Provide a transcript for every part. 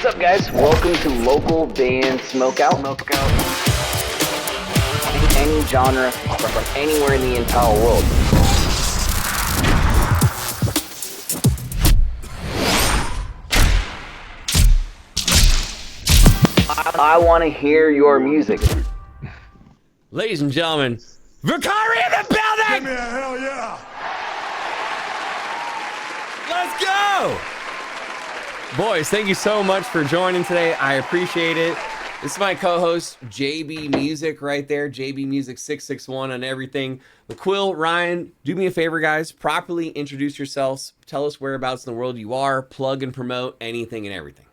up, guys? Welcome to local band Smokeout. Any genre from anywhere in the entire world. I want to hear your music. Ladies and gentlemen, Verkari in the building! Give me a hell yeah! Let's go! Boys, thank you so much for joining today. I appreciate it. This is my co-host, JB Music, right there. JB Music 661 on everything. The Quil, Ryan, do me a favor, guys. Properly introduce yourselves. Tell us whereabouts in the world you are. Plug and promote anything and everything.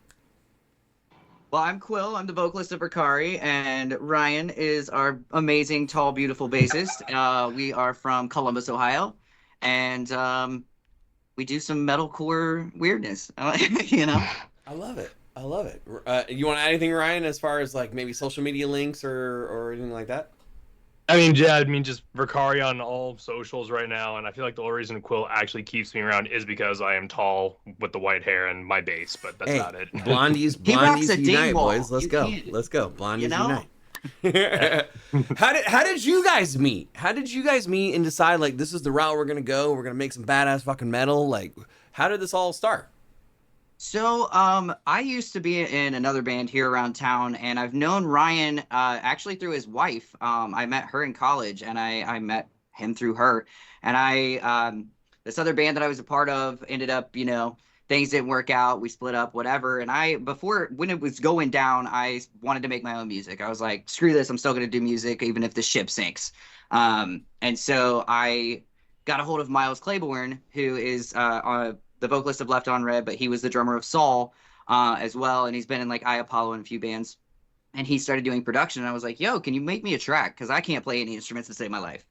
Well, I'm Quil. I'm the vocalist of Verkari, and Ryan is our amazing, tall, beautiful bassist. We are from Columbus, Ohio, and we do some metalcore weirdness. You know. I love it. I love it. You want to add anything, Ryan, as far as like maybe social media links or anything like that? Just Verkari on all socials right now, and I feel like the only reason Quil actually keeps me around is because I am tall with the white hair and my bass, but that's not it. Blondies unite, boys. Let's go. Blondies unite. How did you guys meet? How did you guys meet and decide like this is the route we're gonna go? We're gonna make some badass fucking metal. Like, how did this all start? So, I used to be in another band here around town, and I've known Ryan actually through his wife. I met her in college, and I met him through her. And this other band that I was a part of ended up, things didn't work out. We split up, whatever. And when it was going down, I wanted to make my own music. I was like, screw this, I'm still going to do music, even if the ship sinks. And so I got a hold of Miles Claiborne, who is the vocalist of Left on Red, but he was the drummer of Saul as well. And he's been in like I Apollo and a few bands. And he started doing production. And I was like, yo, can you make me a track? Because I can't play any instruments to save my life.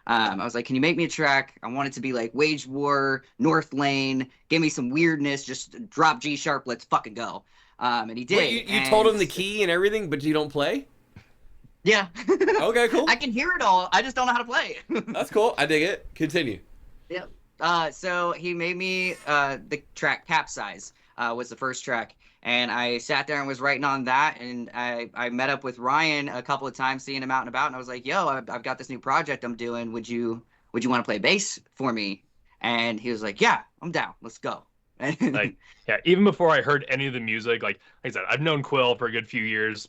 I was like, can you make me a track? I want it to be like Wage War, North Lane, give me some weirdness, just drop G sharp, let's fucking go. And he did. Wait, you told him the key and everything, but you don't play? Yeah. Okay, cool. I can hear it all. I just don't know how to play. That's cool. I dig it. Continue. Yep. So he made me the track Capsize was the first track. And I sat there and was writing on that. And I met up with Ryan a couple of times, seeing him out and about. And I was like, yo, I've got this new project I'm doing. Would you want to play bass for me? And he was like, yeah, I'm down. Let's go. Like, yeah, even before I heard any of the music, like I said, I've known Quil for a good few years.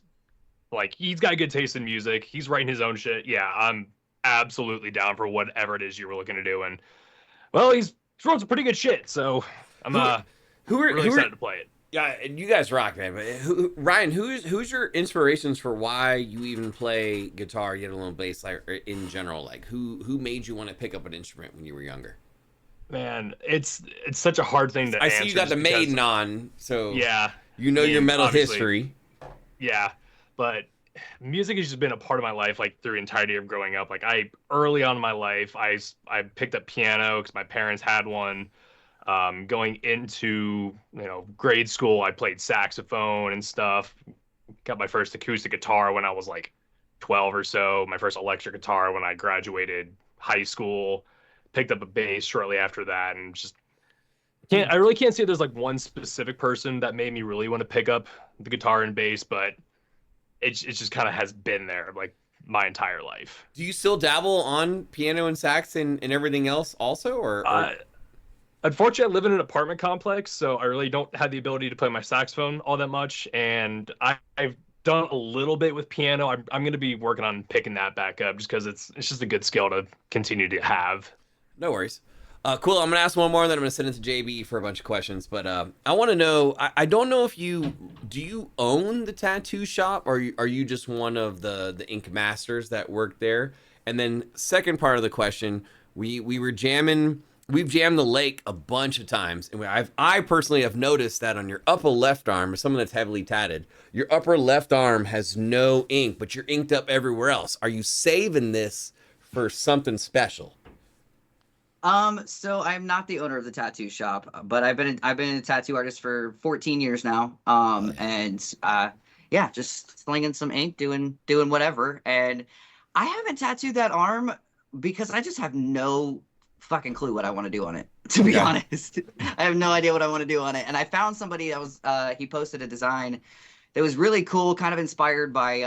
Like, he's got good taste in music. He's writing his own shit. Yeah, I'm absolutely down for whatever it is you were looking to do. And, well, he's wrote some pretty good shit. So I'm really excited to play it. Yeah, you guys rock, man. But Ryan, who's your inspirations for why you even play guitar, yet alone bass, like in general? Like, who made you want to pick up an instrument when you were younger? Man, it's such a hard thing to I answer. see you got the Maiden on, so yeah, your metal obviously. history. Yeah, but music has just been a part of my life, like through the entirety of growing up. Like early on in my life, I picked up piano because my parents had one. Going into grade school, I played saxophone and stuff. Got my first acoustic guitar when I was like 12 or so. My first electric guitar when I graduated high school. Picked up a bass shortly after that, and just I really can't say there's like one specific person that made me really want to pick up the guitar and bass, but it just kind of has been there like my entire life. Do you still dabble on piano and sax and everything else also, or? Unfortunately, I live in an apartment complex, so I really don't have the ability to play my saxophone all that much. And I've done a little bit with piano. I'm going to be working on picking that back up just because it's just a good skill to continue to have. No worries. Cool. I'm going to ask one more, then I'm going to send it to JB for a bunch of questions. But I want to know, I don't know if do you own the tattoo shop, or are you just one of the ink masters that work there? And then second part of the question, we were jamming. We've jammed the lake a bunch of times, and I personally have noticed that on your upper left arm, or someone that's heavily tatted, your upper left arm has no ink, but you're inked up everywhere else. Are you saving this for something special? So I'm not the owner of the tattoo shop, but I've been a tattoo artist for 14 years now. Yeah, just slinging some ink, doing whatever. And I haven't tattooed that arm because I just have no fucking clue what I want to do on it, to be honest. I have no idea what I want to do on it. And I found somebody that was he posted a design that was really cool, kind of inspired by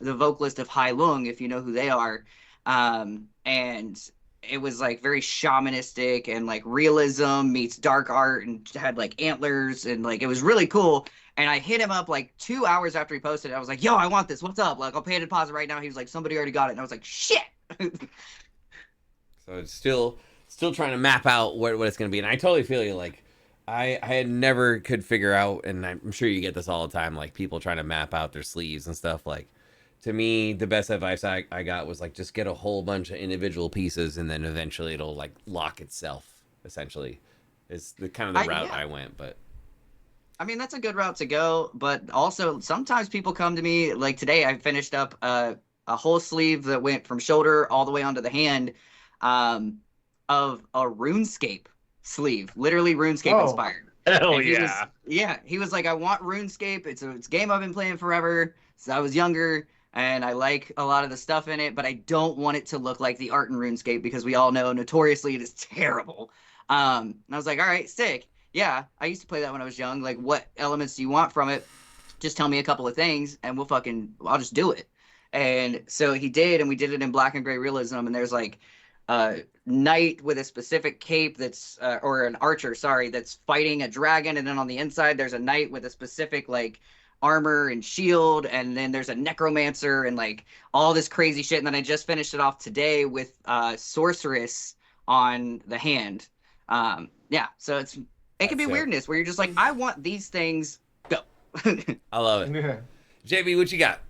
the vocalist of Hai Lung, if you know who they are. And it was like very shamanistic and like realism meets dark art, and had like antlers, and like it was really cool. And I hit him up like 2 hours after he posted it. I was like, yo, I want this. What's up? Like, I'll pay a deposit right now. He was like, somebody already got it. And I was like, shit. So it's still trying to map out what it's going to be. And I totally feel you. Like, I had never could figure out, and I'm sure you get this all the time, like people trying to map out their sleeves and stuff. Like, to me, the best advice I got was like, just get a whole bunch of individual pieces, and then eventually it'll like lock itself, essentially. Is the kind of the route I went. But I mean, that's a good route to go. But also sometimes people come to me, like today I finished up a whole sleeve that went from shoulder all the way onto the hand, of a RuneScape sleeve, literally RuneScape inspired. Hell yeah. He was like, I want RuneScape. It's a game I've been playing forever since I was younger, and I like a lot of the stuff in it, but I don't want it to look like the art in RuneScape, because we all know notoriously it is terrible. And I was like, all right, sick. Yeah, I used to play that when I was young. Like, what elements do you want from it? Just tell me a couple of things, and I'll just do it. And so he did, and we did it in black and gray realism. And there's like a knight with a specific cape that's, or an archer, sorry, that's fighting a dragon. And then on the inside, there's a knight with a specific like armor and shield. And then there's a necromancer and like all this crazy shit. And then I just finished it off today with sorceress on the hand. Yeah, so it can be weirdness where you're just like, I want these things, go. I love it. JB, what you got?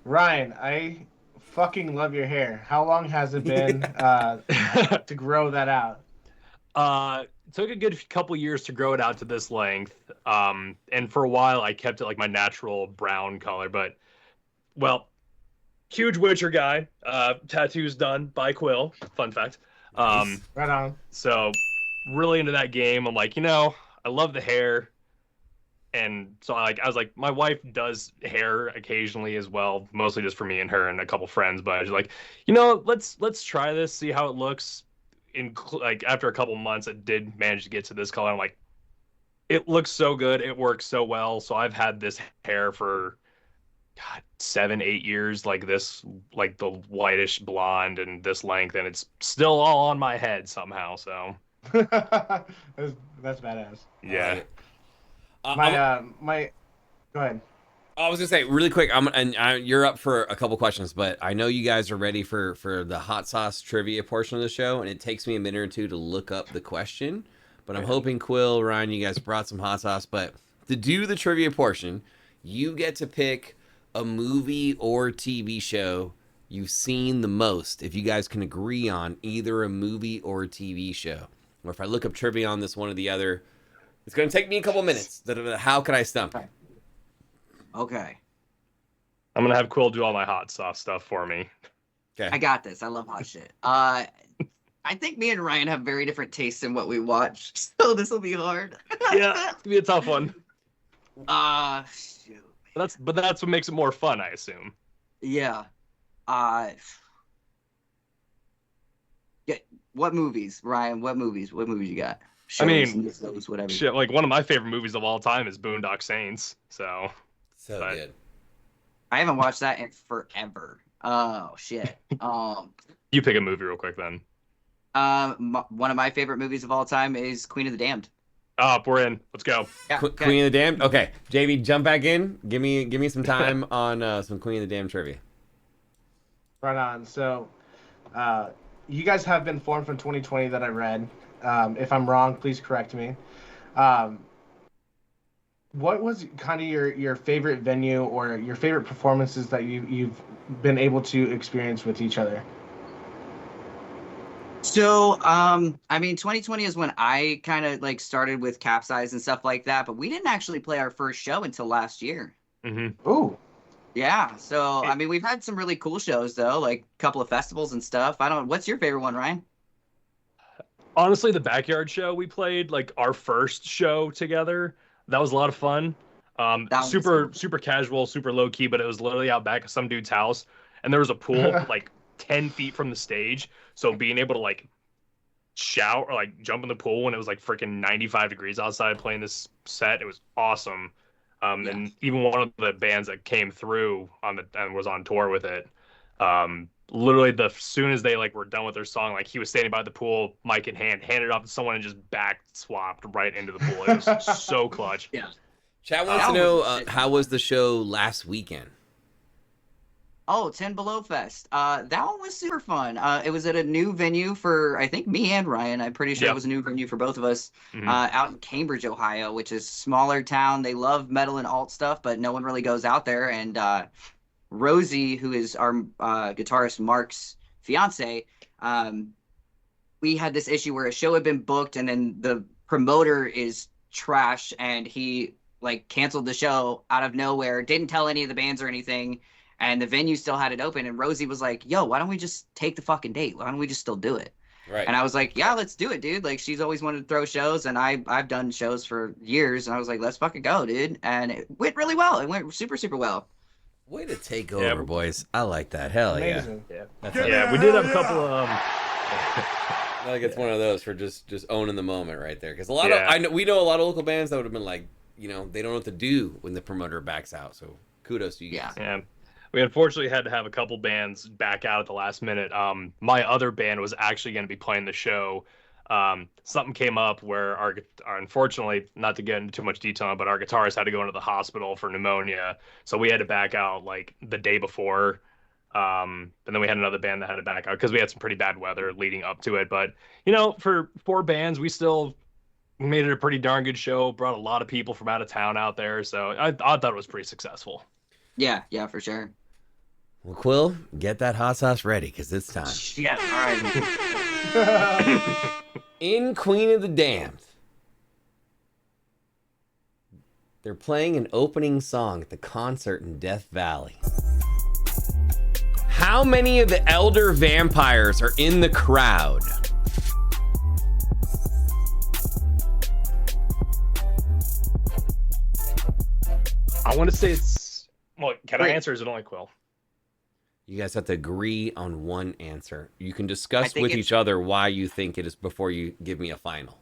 Ryan, I fucking love your hair. How long has it been to grow that out? Took a good couple years to grow it out to this length. And for a while I kept it like my natural brown color, but well, huge Witcher guy. Tattoos done by Quil. Fun fact. Right on. So really into that game. I'm like, I love the hair. And so I was like, my wife does hair occasionally as well, mostly just for me and her and a couple friends. But I was like, let's try this, see how it looks. Like after a couple months, it did manage to get to this color. I'm like, it looks so good, it works so well. So I've had this hair for 7-8 years, like this, like the whitish blonde and this length, and it's still all on my head somehow. So that's badass. Yeah. Go ahead. I was gonna say really quick. You're up for a couple questions, but I know you guys are ready for the hot sauce trivia portion of the show, and it takes me a minute or two to look up the question. But I'm hoping Quil, Ryan, you guys brought some hot sauce. But to do the trivia portion, you get to pick a movie or TV show you've seen the most. If you guys can agree on either a movie or a TV show, or if I look up trivia on this one or the other. It's going to take me a couple minutes. How can I stump you? Okay. I'm going to have Quil do all my hot sauce stuff for me. Okay. I got this. I love hot shit. I think me and Ryan have very different tastes in what we watch, so this will be hard. Yeah, it's going to be a tough one. Shoot. But that's what makes it more fun, I assume. Yeah. Yeah. What movies, Ryan? What movies you got? Shows, I mean, whatever. Shit, like one of my favorite movies of all time is Boondock Saints. So good. I haven't watched that in forever. Oh shit. You pick a movie real quick then. One of my favorite movies of all time is Queen of the Damned. We're in. Let's go. Yeah, okay. Queen of the Damned. Okay, JV, jump back in. Give me some time on some Queen of the Damned trivia. Right on. So, you guys have been formed from 2020 that I read. If I'm wrong, please correct me. What was kind of your favorite venue or your favorite performances that you've been able to experience with each other? So, I mean, 2020 is when I kind of like started with Capsize and stuff like that, but we didn't actually play our first show until last year. Mm-hmm. Ooh. Yeah. So, I mean, we've had some really cool shows though, like a couple of festivals and stuff. What's your favorite one, Ryan? Honestly, the backyard show we played, like our first show together, that was a lot of fun. Super casual, super low key, but it was literally out back of some dude's house, and there was a pool like 10 feet from the stage. So being able to like shout or like jump in the pool when it was like freaking 95 degrees outside playing this set, it was awesome. And even one of the bands that came through on the and was on tour with it, literally the soon as they like were done with their song, like he was standing by the pool, mic in hand, handed it off to someone and just back swapped right into the pool. It was so clutch. Yeah. Chat wants to know how was the show last weekend? Oh, 10 Below Fest. That one was super fun. It was at a new venue for, I think, me and Ryan. I'm pretty sure it was a new venue for both of us. Out in Cambridge, Ohio, which is a smaller town. They love metal and alt stuff, but no one really goes out there. And Rosie, who is our guitarist Mark's fiance, we had this issue where a show had been booked, and then the promoter is trash, and he like canceled the show out of nowhere, didn't tell any of the bands or anything. And the venue still had it open. And Rosie was like, yo, why don't we just take the fucking date? Why don't we just still do it? Right. And I was like, yeah, let's do it, dude. Like, she's always wanted to throw shows. And I've done shows for years. And I was like, let's fucking go, dude. And it went really well. It went super, super well. Way to take over, boys. I like that. Hell Amazing. Yeah. yeah. We did have a couple of... I think it's one of those for just owning the moment right there. Because a lot of we know a lot of local bands that would have been like, you know, they don't know what to do when the promoter backs out. So kudos to you guys. Yeah. We unfortunately had to have a couple bands back out at the last minute. My other band was actually going to be playing the show. Something came up where our unfortunately, not to get into too much detail, but our guitarist had to go into the hospital for pneumonia. So we had to back out like the day before. And then we had another band that had to back out because we had some pretty bad weather leading up to it. But, you know, for 4 bands, we still made it a pretty darn good show, brought a lot of people from out of town out there. So I thought it was pretty successful. Yeah, for sure. Well, Quil, get that hot sauce ready because it's time. Yeah, all right. In Queen of the Damned, they're playing an opening song at the concert in Death Valley. How many of the elder vampires are in the crowd? I want to say it's... Well, can I answer or is it only Quil? You guys have to agree on one answer. You can discuss with it's- each other why you think it is before you give me a final.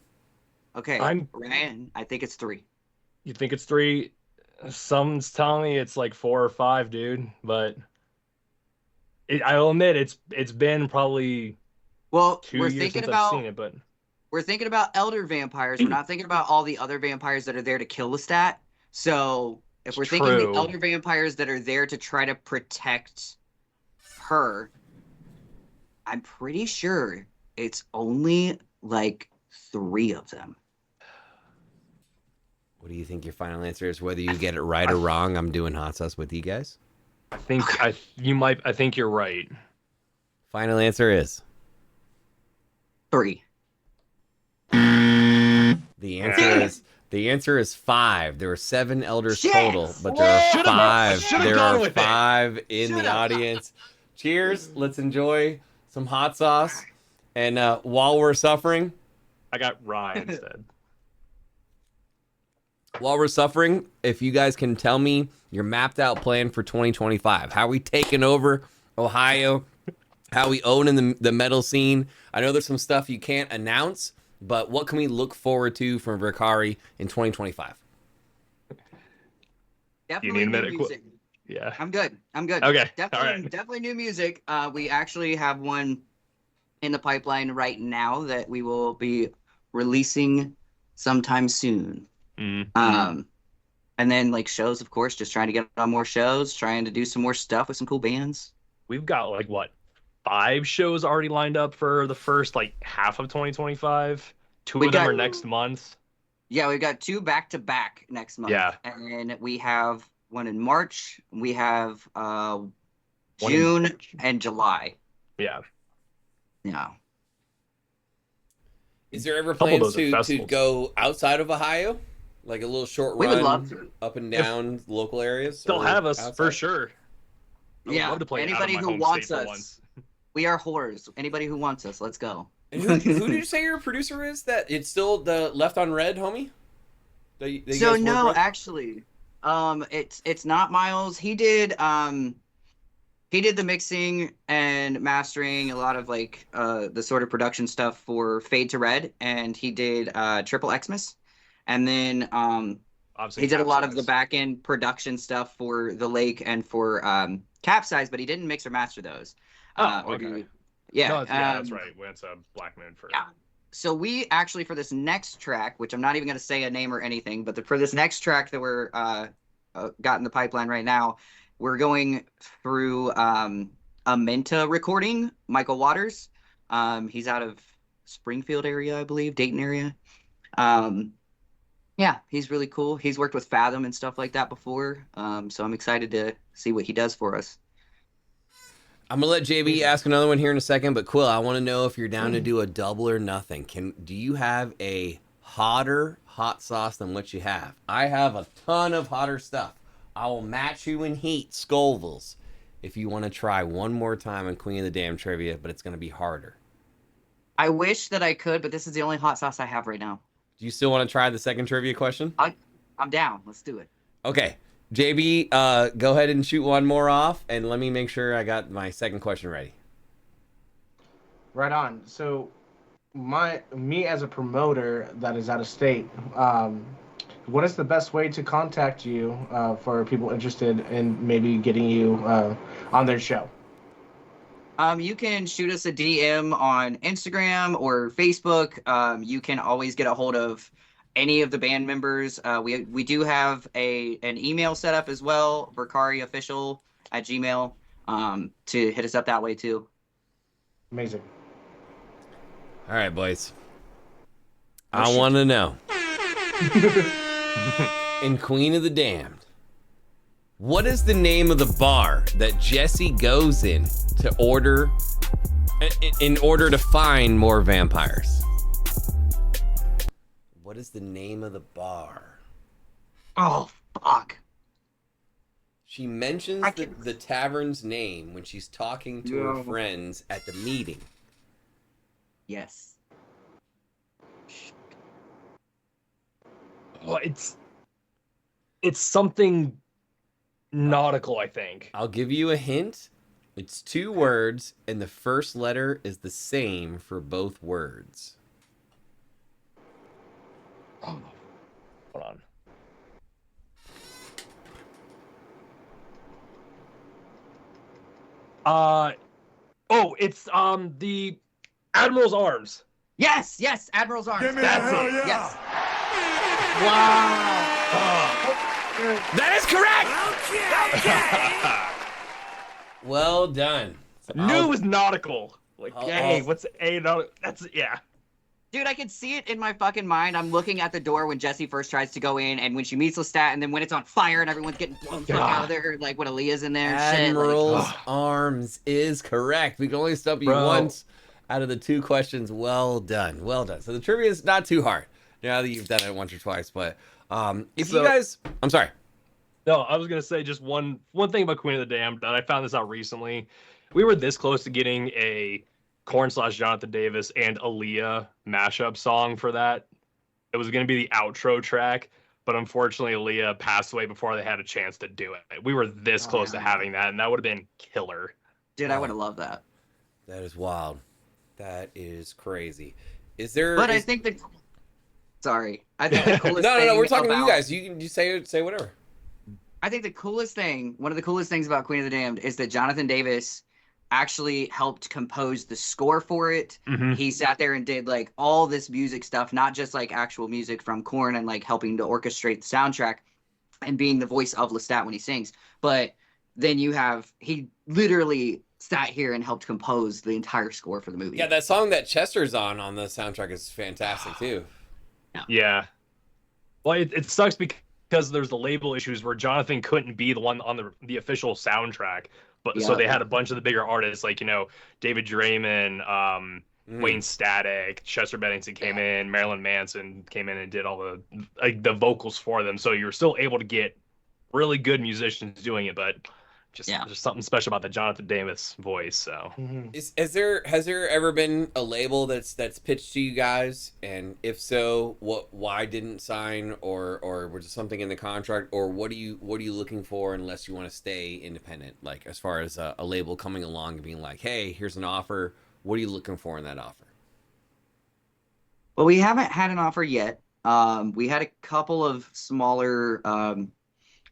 Okay, Ryan, I think it's 3. You think it's 3? Someone's telling me it's like 4 or 5, dude. But I'll admit it's been probably 2 years since I've seen it. But we're thinking about elder vampires. We're not thinking about all the other vampires that are there to kill the stat. So if we're thinking the elder vampires that are there to try to protect her, I'm pretty sure it's only like 3 of them. What do you think your final answer is? Whether you get it right or wrong, I'm doing hot sauce with you guys. I think you're right. Final answer is 3. the answer is 5. There were 7 elders total, but there are 5. There are 5 in the audience. Cheers. Let's enjoy some hot sauce. And while we're suffering, I got rye instead. While we're suffering, if you guys can tell me your mapped out plan for 2025, how we taking over Ohio, how we own in the metal scene. I know there's some stuff you can't announce, but what can we look forward to from Verkari in 2025? Definitely new music. Yeah. I'm good. Okay. Definitely new music. We actually have one in the pipeline right now that we will be releasing sometime soon. Mm-hmm. And then like shows, of course, just trying to get on more shows, trying to do some more stuff with some cool bands. We've got like 5 shows already lined up for the first like half of 2025. 2 of them are next month. Yeah, we've got 2 back-to-back next month. Yeah. And we have one in March. We have June and July. Yeah. Yeah. Is there ever plans to go outside of Ohio? Like a little short run, we would love to. Up and down local areas? They'll have us outside? For sure. Yeah, love to play anybody out of my who home wants state for us. once. We are whores. Anybody who wants us, let's go. And who did you say your producer is? That it's still the Left on Red, homie? So no, actually, it's not Miles. He did He did the mixing and mastering, a lot of like the sort of production stuff for Fade to Red, and he did Triple Xmas, and then Obviously, he did a lot of the Capsize. back end production stuff for The Lake and for Capsize, but he didn't mix or master those. Oh, Or okay. yeah, No, yeah, that's right. We went to Black Moon for. yeah. So we actually, for this next track, which I'm not even going to say a name or anything, but for this next track that we're got in the pipeline right now, we're going through a Menta recording, Michael Waters. He's out of Springfield area, I believe, Dayton area. Yeah, he's really cool. He's worked with Fathom and stuff like that before. So I'm excited to see what he does for us. I'm gonna let JB ask another one here in a second, but Quil, I want to know if you're down to do a double or nothing. Do you have a hotter hot sauce than what you have? I have a ton of hotter stuff. I will match you in heat, Scovilles, if you want to try one more time on Queen of the Damn Trivia, but it's gonna be harder. I wish that I could, but this is the only hot sauce I have right now. Do you still want to try the second trivia question? I'm down. Let's do it. Okay. JB, go ahead and shoot one more off, and let me make sure I got my second question ready. Right on. So, me as a promoter that is out of state, what is the best way to contact you for people interested in maybe getting you on their show? You can shoot us a DM on Instagram or Facebook. You can always get a hold of any of the band members. We do have an email set up as well, Verkari official at Gmail, to hit us up that way too. Amazing. All right, boys. I want to know. In Queen of the Damned, what is the name of the bar that Jesse goes in to order to find more vampires? What is the name of the bar? Oh, fuck. She mentions the tavern's name when she's talking to her friends at the meeting. Yes. Well, it's something nautical, I think. I'll give you a hint. It's 2 words, and the first letter is the same for both words. Oh, hold on. It's the Admiral's Arms. Yes, Admiral's Arms. That's it. Yeah. Yes. Wow. That is correct! Okay. Well done. Knew it was nautical. Like, I'll- hey, I'll- what's a nautical? That's yeah. Dude, I can see it in my fucking mind. I'm looking at the door when Jessie first tries to go in, and when she meets Lestat, and then when it's on fire and everyone's getting blown fuck out of there, like when Aaliyah's in there and shit. Like, Admiral's Arms is correct. We can only stop you Bro. once out of the 2 questions. Well done. Well done. So the trivia is not too hard now that you've done it once or twice. But if you guys... I'm sorry. No, I was gonna say just one thing about Queen of the Damned that I found this out recently. We were this close to getting a Korn/Jonathan Davis and Aaliyah mashup song for that. It was gonna be the outro track, but unfortunately Aaliyah passed away before they had a chance to do it. We were this close to having that, and that would have been killer. dude, I would have loved that. That is wild. That is crazy. Is there... But I think sorry. I think the coolest No, thing we're talking to you about- guys. You can say whatever. I think the coolest thing, one of the coolest things about Queen of the Damned is that Jonathan Davis actually helped compose the score for it. Mhm. He sat there and did like all this music stuff, not just like actual music from Korn and like helping to orchestrate the soundtrack and being the voice of Lestat when he sings. But then he literally sat here and helped compose the entire score for the movie. Yeah, that song that Chester's on the soundtrack is fantastic too. Yeah. Well, it sucks because there's the label issues where Jonathan couldn't be the one on the official soundtrack, but so Yeah. they had a bunch of the bigger artists like David Draymond, Wayne Static, Chester Bennington came in, Marilyn Manson came in and did all the vocals for them. So you're still able to get really good musicians doing it, but Yeah. There's something special about the Jonathan Davis voice. So Mhm. Has there ever been a label that's pitched to you guys, and if so, why didn't sign, or was there something in the contract, or what are you looking for unless you want to stay independent? Like as far as a label coming along and being like, hey, here's an offer. What are you looking for in that offer? Well, we haven't had an offer yet. We had a couple of smaller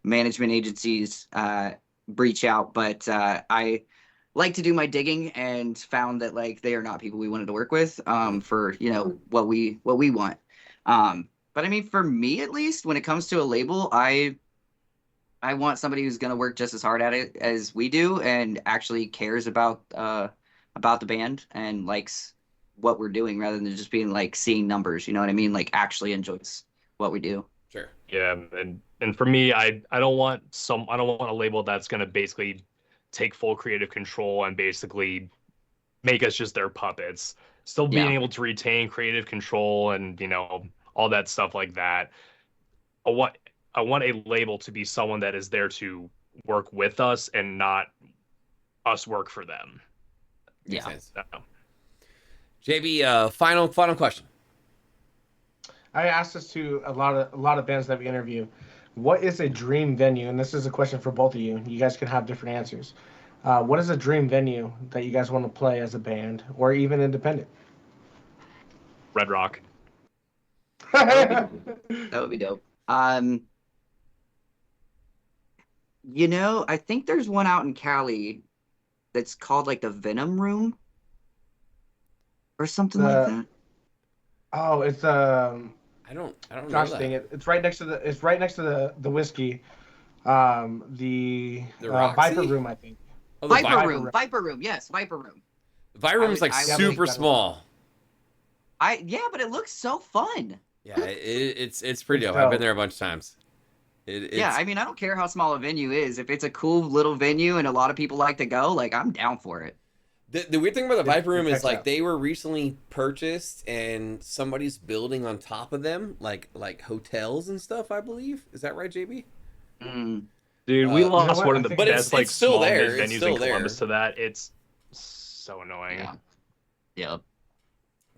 management agencies reach out, but I like to do my digging and found that like they are not people we wanted to work with for what we want. But I mean, for me at least, when it comes to a label, I want somebody who's going to work just as hard at it as we do and actually cares about the band and likes what we're doing rather than just being like seeing numbers. You know what I mean? Like actually enjoys what we do. Sure. yeah, and for me, I don't want a label that's gonna basically take full creative control and basically make us just their puppets. Still being Yeah. able to retain creative control and all that stuff like that. I want I want a label to be someone that is there to work with us and not us work for them. Makes Yeah. sense. So, JB, final question. I asked this to a lot of bands that we interview. What is a dream venue? And this is a question for both of you. You guys can have different answers. What is a dream venue that you guys want to play as a band or even independent? Red Rock. That would be dope. I think there's one out in Cali that's called like the Venom Room or something like The- that. Oh, it's I don't know gosh that. dang it! It's right next to the whiskey, the Roxy? Viper Room, I think. Oh, the Viper Room. Viper Room. Yes, Viper Room. Viper Room's like I would super think that- small. But it looks so fun. Yeah, it's pretty It's dope. I've been dope. there a bunch of times. Yeah, I mean, I don't care how small a venue is. If it's a cool little venue and a lot of people like to go, like I'm down for it. The weird thing about the Viper Room is checks like out. they were recently purchased and somebody's building on top of them, like hotels and stuff. I believe, is that right, JB? Mm. Dude, we You know lost what? one I of the think- But best it's still small there. mid It's venues still in Columbus there. to that. It's so annoying. Yeah. Yep.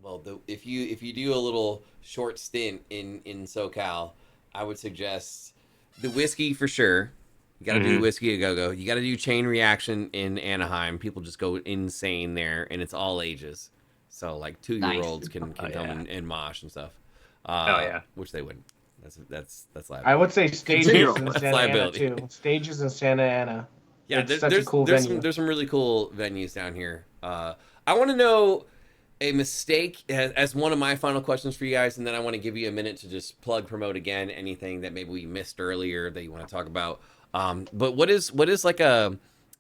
Well, if you do a little short stint in SoCal, I would suggest the whiskey for sure. You got to do the whiskey a go-go. You got to do Chain Reaction in Anaheim. People just go insane there, and it's all ages. So like 2-year-olds can Oh, come yeah. and mosh and stuff. Yeah. Which they wouldn't. That's live. I would say Stages Zero. in That's Santa Ana liability. too. Stages in Santa Ana. Yeah, It's such a cool there's venue. there's some really cool venues down here. I want to know a mistake as one of my final questions for you guys, and then I want to give you a minute to just plug, promote again anything that maybe we missed earlier that you want to talk about. But what is like a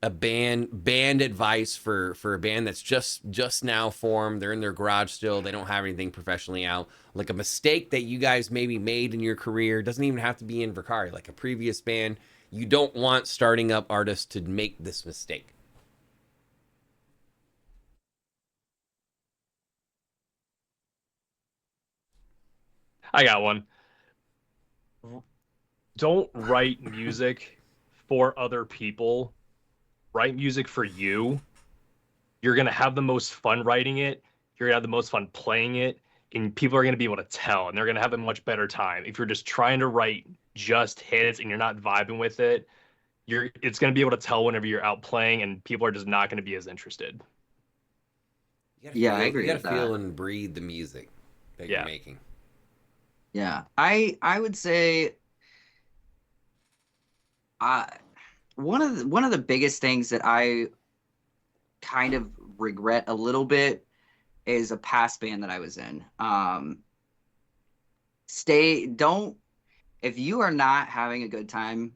band advice for a band that's just now formed? They're in their garage still. They don't have anything professionally out. Like a mistake that you guys maybe made in your career. Doesn't even have to be in Verkari. Like a previous band. You don't want starting up artists to make this mistake. I got one. Don't write music for other people. Write music for you. You're going to have the most fun writing it. You're going to have the most fun playing it. And people are going to be able to tell. And they're going to have a much better time. If you're just trying to write just hits and you're not vibing with it, it's going to be able to tell whenever you're out playing. And people are just not going to be as interested. I agree You with gotta feel that. and breathe the music that Yeah. you're making. Yeah. I would say one of the biggest things that I kind of regret a little bit is a past band that I was in. If you are not having a good time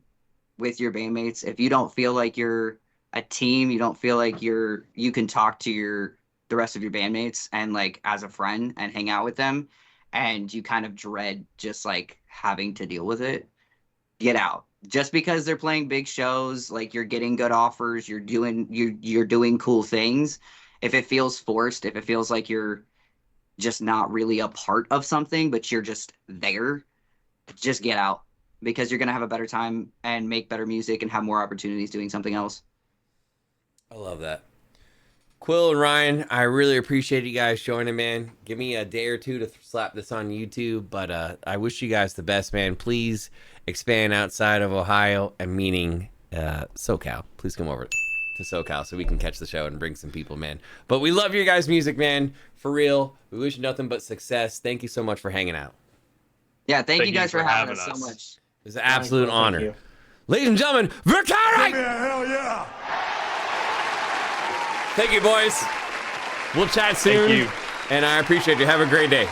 with your bandmates, if you don't feel like you're a team, you don't feel like you can talk to the rest of your bandmates and like as a friend and hang out with them, and you kind of dread just like having to deal with it, get out. Just because they're playing big shows, like you're getting good offers, you're doing cool things. If it feels forced, if it feels like you're just not really a part of something, but you're just there, just get out. because you're gonna have a better time and make better music and have more opportunities doing something else. I love that. Quil and Ryan, I really appreciate you guys joining, man. Give me a day or two to slap this on YouTube, but I wish you guys the best, man. Please expand outside of Ohio, and meaning SoCal. Please come over to SoCal so we can catch the show and bring some people, man. But we love your guys' music, man. For real. We wish you nothing but success. Thank you so much for hanging out. Yeah, thank you guys for having us so much. It was an absolute Thank honor. you. Ladies and gentlemen, Verkari! Hell yeah! Thank you, boys. We'll chat soon. Thank you. And I appreciate you. Have a great day.